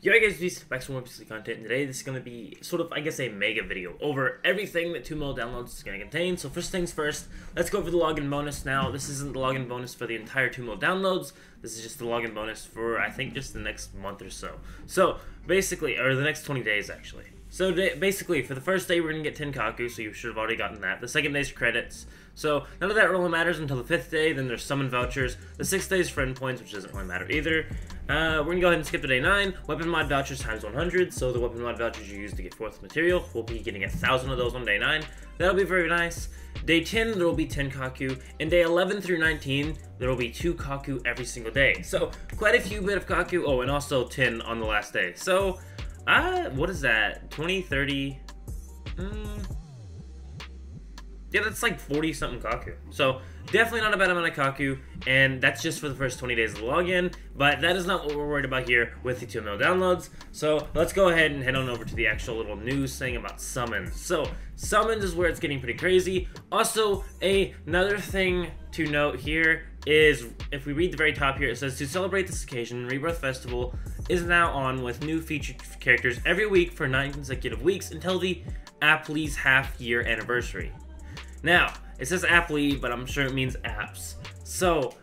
Yo guys, this is back to more PC content, and today this is going to be sort of, I guess, a mega video over everything that 2 mil downloads is going to contain. So first things first, let's go over the login bonus now. This isn't the login bonus for the entire 2 mil downloads. This is just the login bonus for, I think, just the next month or so. So basically, or the next 20 days actually. So basically, for the first day, we're going to get 10 Kaku, so you should have already gotten that. The second day's credits. So none of that really matters until the 5th day, then there's summon vouchers. The 6th day is friend points, which doesn't really matter either. We're going to go ahead and skip to day 9. Weapon mod vouchers times 100, so the weapon mod vouchers you use to get 4th material, we'll be getting 1,000 of those on day 9. That'll be very nice. Day 10, there will be 10 Kaku, and day 11 through 19, there will be 2 Kaku every single day. So quite a few bit of Kaku, oh, and also 10 on the last day. So, what is that? 20, 30, yeah, that's like 40-something Kaku. So, definitely not a bad amount of Kaku, and that's just for the first 20 days of the login, but that is not what we're worried about here with the 2 mil downloads. So, let's go ahead and head on over to the actual little news thing about summons. So, summons is where it's getting pretty crazy. Also, another thing to note here is, if we read the very top here, it says, to celebrate this occasion, Rebirth Festival is now on with new featured characters every week for 9 consecutive weeks until the Apple's half-year anniversary. Now, it says Apple, but I'm sure it means apps. So,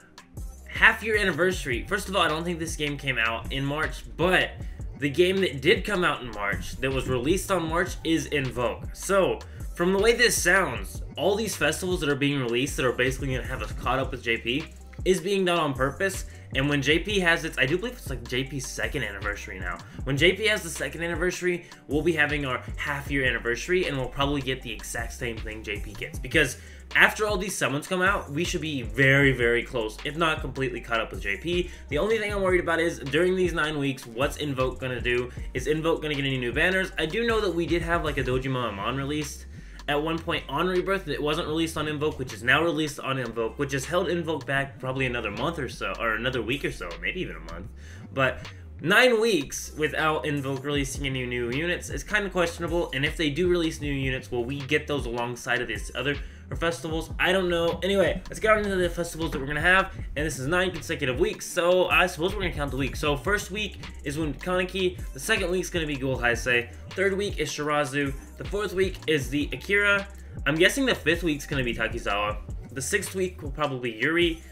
half-year anniversary. First of all, I don't think this game came out in March, but the game that did come out in March, that was released on March, is Invoke. So, from the way this sounds, all these festivals that are being released that are basically going to have us caught up with JP is being done on purpose. And when JP has its, I do believe it's like JP's 2nd anniversary now. When JP has the 2nd anniversary, we'll be having our half-year anniversary, and we'll probably get the exact same thing JP gets. Because after all these summons come out, we should be very, very close, if not completely caught up with JP. The only thing I'm worried about is, during these 9 weeks, what's Invoke gonna do? Is Invoke gonna get any new banners? I do know that we did have like a Dojima Amon released at one point on Rebirth. It wasn't released on Invoke, which is now released on Invoke, which has held Invoke back probably another month or so, or another week or so, maybe even a month. But 9 weeks without Invoke releasing any new units is kind of questionable, and if they do release new units, will we get those alongside of these other festivals? I don't know. Anyway, let's get on into the festivals that we're going to have, and this is 9 consecutive weeks, so I suppose we're going to count the weeks. So first week is Wounded Kaneki, the second week is going to be Ghoul Re, third week is Shirazu, the fourth week is the Akira, I'm guessing the 5th week is going to be Takizawa, the 6th week will probably be Yuri,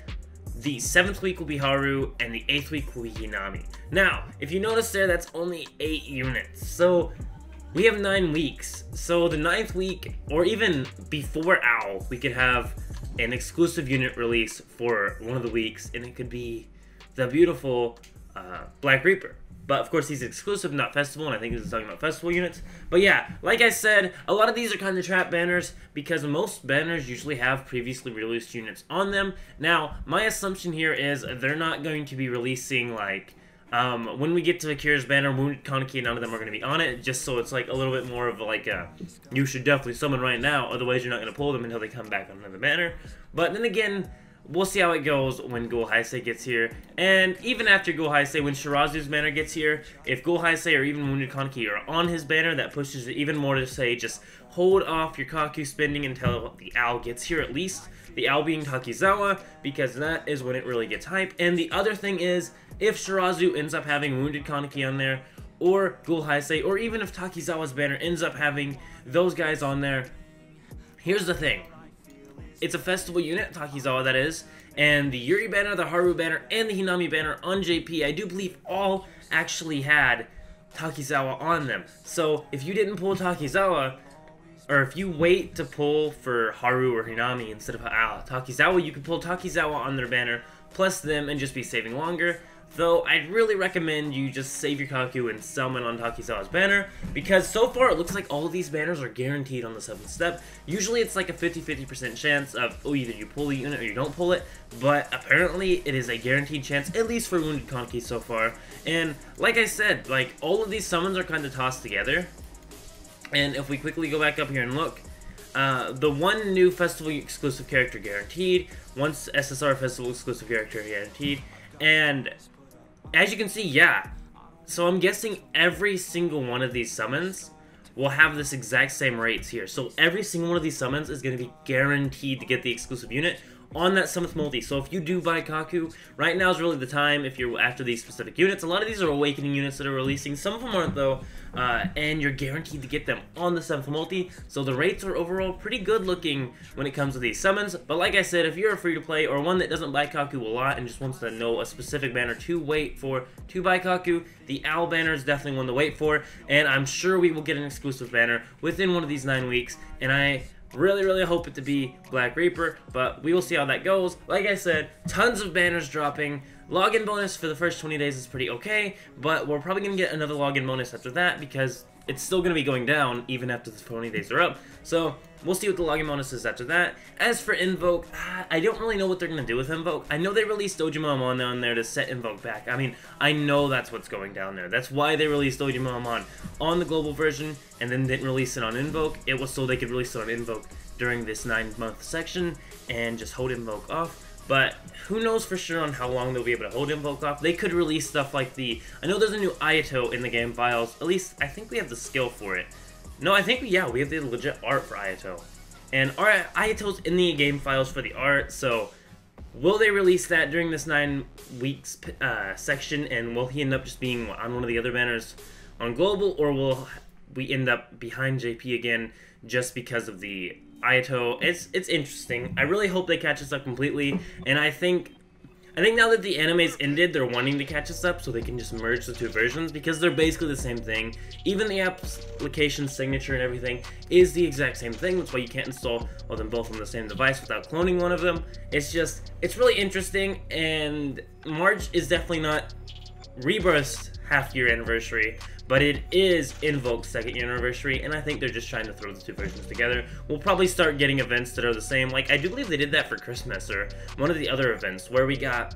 the 7th week will be Haru, and the 8th week will be Hinami. Now, if you notice there, that's only 8 units, so we have 9 weeks, so the 9th week, or even before OWL, we could have an exclusive unit release for one of the weeks, and it could be the beautiful Black Reaper. But of course, he's exclusive, not festival, and I think this is talking about festival units. But yeah, like I said, a lot of these are kind of trap banners, because most banners usually have previously released units on them. Now, my assumption here is they're not going to be releasing, like, when we get to Akira's banner, Wounded Kaneki, none of them are going to be on it, just so it's like a little bit more of like a, you should definitely summon right now, otherwise you're not going to pull them until they come back on another banner. But then again, we'll see how it goes when Ghoul Re gets here, and even after Ghoul Re, when Shirazu's banner gets here, if Ghoul Re or even Wounded Kaneki are on his banner, that pushes it even more to say, just hold off your Kaku spending until the OWL gets here at least. The OWL being Takizawa, because that is when it really gets hype. And the other thing is, if Shirazu ends up having Wounded Kaneki on there, or Ghoul Re, or even if Takizawa's banner ends up having those guys on there, here's the thing. It's a festival unit, Takizawa that is, and the Yuri banner, the Haru banner, and the Hinami banner on JP, I do believe all actually had Takizawa on them. So if you didn't pull Takizawa, or if you wait to pull for Haru or Hinami instead of Takizawa, you can pull Takizawa on their banner, plus them, and just be saving longer. Though, I'd really recommend you just save your Kaku and summon on Takizawa's banner, because so far it looks like all of these banners are guaranteed on the 7th step. Usually it's like a 50-50% chance of, oh, either you pull the unit or you don't pull it, but apparently it is a guaranteed chance, at least for Wounded Kaneki so far. And like I said, like, all of these summons are kind of tossed together. And if we quickly go back up here and look, the one new festival exclusive character guaranteed, one SSR festival exclusive character guaranteed, and as you can see, yeah, so I'm guessing every single one of these summons will have this exact same rates here. So every single one of these summons is going to be guaranteed to get the exclusive unit. on that 7th multi. So if you do buy Kaku, right now is really the time if you're after these specific units. A lot of these are Awakening units that are releasing. Some of them aren't though, and you're guaranteed to get them on the 7th multi. So the rates are overall pretty good looking when it comes to these summons. But like I said, if you're a free-to-play or one that doesn't buy Kaku a lot and just wants to know a specific banner to wait for to buy Kaku, the Owl banner is definitely one to wait for. And I'm sure we will get an exclusive banner within one of these 9 weeks. And I really hope it to be Black Reaper, but we will see how that goes. Like I said, tons of banners dropping. Login bonus for the first 20 days is pretty okay, but we're probably going to get another login bonus after that because it's still going to be going down even after the 20 days are up. So we'll see what the login bonus is after that. As for Invoke, I don't really know what they're going to do with Invoke. I know they released Dojimamon down there to set Invoke back. I mean, I know that's what's going down there. That's why they released Dojimamon on the global version and then didn't release it on Invoke. It was so they could release it on Invoke during this 9-month section and just hold Invoke off. But who knows for sure on how long they'll be able to hold Invoke off. They could release stuff like I know there's a new Ayato in the game files. At least, I think we have the skill for it. No, I think, yeah, we have the legit art for Ayato. And our Ayato's in the game files for the art, so will they release that during this 9 weeks section, and will he end up just being on one of the other banners on Global, or will we end up behind JP again just because of the Ayato? It's interesting. I really hope they catch us up completely, and I think now that the anime's ended, they're wanting to catch us up so they can just merge the 2 versions because they're basically the same thing. Even the application signature and everything is the exact same thing. That's why you can't install them both on the same device without cloning one of them. It's really interesting, and March is definitely not Rebirth's half-year anniversary, but it is Invoke's 2nd year anniversary, and I think they're just trying to throw the 2 versions together. We'll probably start getting events that are the same. Like, I do believe they did that for Christmas, or one of the other events, where we got,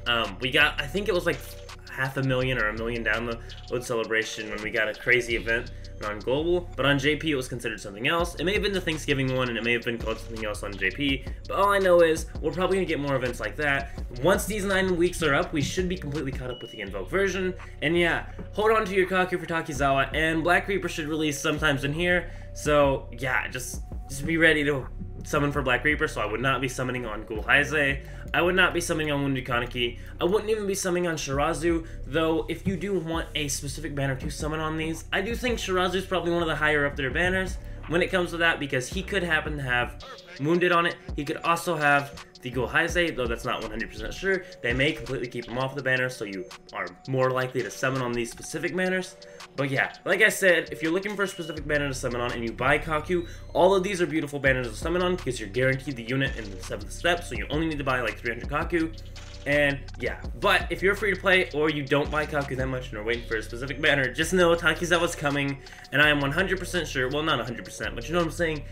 I think it was like 500,000 or 1 million download celebration when we got a crazy event on Global, but on JP it was considered something else. It may have been the Thanksgiving one, and it may have been called something else on JP, but all I know is we're probably going to get more events like that. Once these 9 weeks are up, we should be completely caught up with the Invoke version, and yeah, hold on to your Kaku for Takizawa, and Black Reaper should release sometimes in here, so yeah, just be ready to summon for Black Reaper. So I would not be summoning on Ghoul Re. I would not be summoning on Wounded Kaneki. I wouldn't even be summoning on Shirazu, though if you do want a specific banner to summon on these, I do think Shirazu is probably one of the higher up there banners when it comes to that, because he could happen to have Wounded on it. He could also have the Ghoul Re, though that's not 100% sure. They may completely keep him off the banner, so you are more likely to summon on these specific banners. But yeah, like I said, if you're looking for a specific banner to summon on and you buy Kaku, all of these are beautiful banners to summon on because you're guaranteed the unit in the 7th step, so you only need to buy like 300 Kaku. And yeah, but if you're free to play or you don't buy Kaku that much and are waiting for a specific banner, just know Takizawa's coming, and I am 100% sure, well, not 100%, but you know what I'm saying?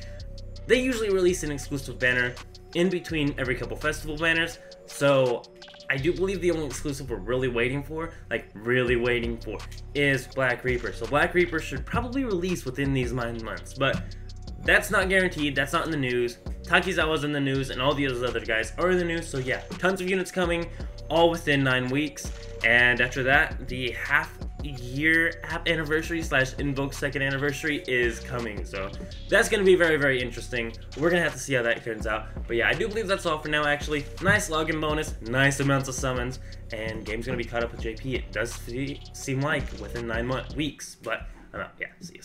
They usually release an exclusive banner in between every couple festival banners, so I do believe the only exclusive we're really waiting for, is Black Reaper. So Black Reaper should probably release within these 9 months, but that's not guaranteed, that's not in the news. Takizawa's in the news, and all the other guys are in the news, so yeah, tons of units coming, all within 9 weeks, and after that, the half-year app anniversary / Invoke 2nd anniversary is coming, so that's going to be very interesting. We're going to have to see how that turns out, but yeah, I do believe that's all for now, actually. Nice login bonus, nice amounts of summons, and game's going to be caught up with JP. It does seem like within 9 weeks, but yeah, see you.